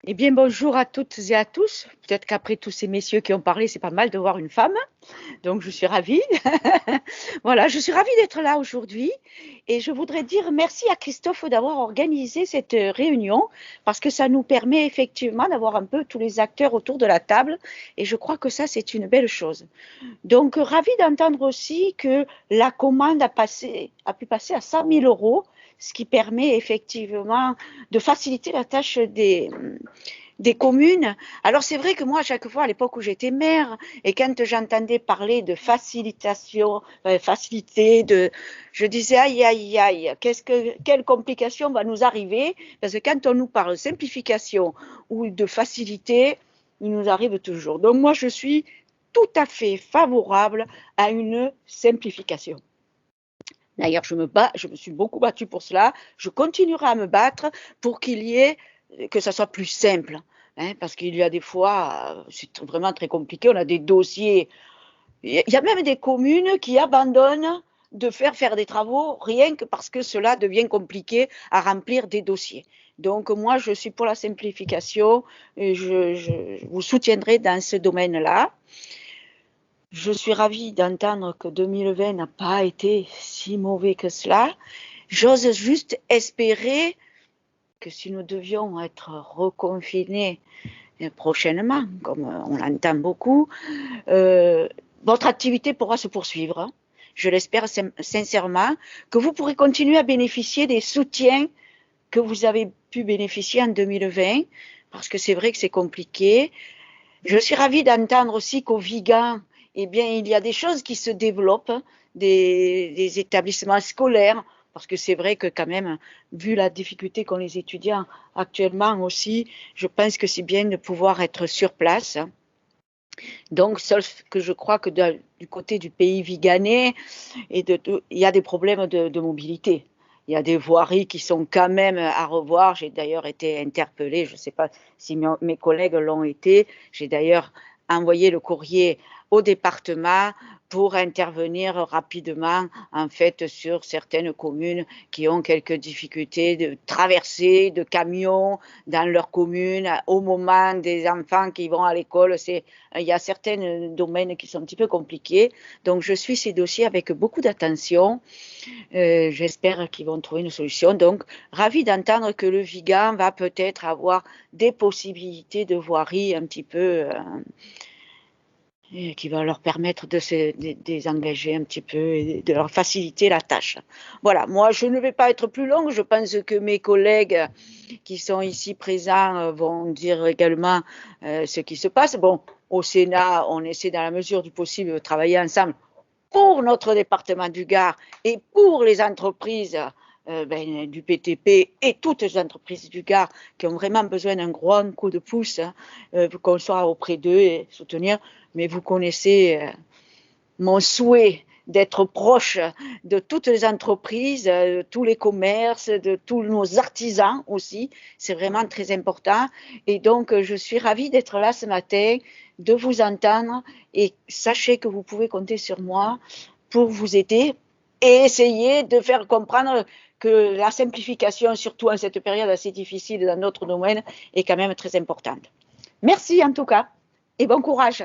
Eh bien, bonjour à toutes et à tous. Peut-être qu'après tous ces messieurs qui ont parlé, c'est pas mal de voir une femme. Donc, je suis ravie. Voilà, je suis ravie d'être là aujourd'hui. Et je voudrais dire merci à Christophe d'avoir organisé cette réunion parce que ça nous permet effectivement d'avoir un peu tous les acteurs autour de la table. Et je crois que ça, c'est une belle chose. Donc, ravie d'entendre aussi que la commande a pu passer à 100 000 euros, ce qui permet effectivement de faciliter la tâche des communes. Alors c'est vrai que moi, à chaque fois, à l'époque où j'étais maire, et quand j'entendais parler de facilitation, facilité, je disais aïe aïe aïe, quelle complication va nous arriver? Parce que quand on nous parle de simplification ou de facilité, il nous arrive toujours. Donc moi, je suis tout à fait favorable à une simplification. D'ailleurs, je me suis beaucoup battue pour cela. Je continuerai à me battre pour qu'il y ait que ça soit plus simple. Hein, parce qu'il y a des fois, c'est vraiment très compliqué. On a des dossiers. Il y a même des communes qui abandonnent de faire des travaux rien que parce que cela devient compliqué à remplir des dossiers. Donc moi, je suis pour la simplification et je vous soutiendrai dans ce domaine-là. Je suis ravie d'entendre que 2020 n'a pas été si mauvais que cela. J'ose juste espérer que si nous devions être reconfinés prochainement, comme on l'entend beaucoup, votre activité pourra se poursuivre. Je l'espère sincèrement, que vous pourrez continuer à bénéficier des soutiens que vous avez pu bénéficier en 2020, parce que c'est vrai que c'est compliqué. Je suis ravie d'entendre aussi qu'au Vigan, eh bien, il y a des choses qui se développent, des établissements scolaires, parce que c'est vrai que quand même, vu la difficulté qu'ont les étudiants actuellement aussi, je pense que c'est bien de pouvoir être sur place. Donc, sauf que je crois que du côté du pays viganais, il y a des problèmes de mobilité. Il y a des voiries qui sont quand même à revoir. J'ai d'ailleurs été interpellée, je ne sais pas si mes collègues l'ont été. J'ai d'ailleurs envoyé le courrier au département pour intervenir rapidement en fait sur certaines communes qui ont quelques difficultés de traversée de camions dans leur commune au moment des enfants qui vont à l'école. Il y a certains domaines qui sont un petit peu compliqués. Donc je suis ces dossiers avec beaucoup d'attention. J'espère qu'ils vont trouver une solution. Donc, ravi d'entendre que le Vigan va peut-être avoir des possibilités de voirie un petit peu qui va leur permettre de se désengager un petit peu et de leur faciliter la tâche. Voilà, moi je ne vais pas être plus longue, je pense que mes collègues qui sont ici présents vont dire également ce qui se passe. Bon, au Sénat, on essaie dans la mesure du possible de travailler ensemble pour notre département du Gard et pour les entreprises du PTP et toutes les entreprises du Gard qui ont vraiment besoin d'un grand coup de pouce, qu'on soit auprès d'eux et soutenir. Mais vous connaissez mon souhait d'être proche de toutes les entreprises, de tous les commerces, de tous nos artisans aussi. C'est vraiment très important. Et donc, je suis ravie d'être là ce matin, de vous entendre et sachez que vous pouvez compter sur moi pour vous aider et essayer de faire comprendre que la simplification, surtout en cette période assez difficile dans notre domaine, est quand même très importante. Merci en tout cas et bon courage.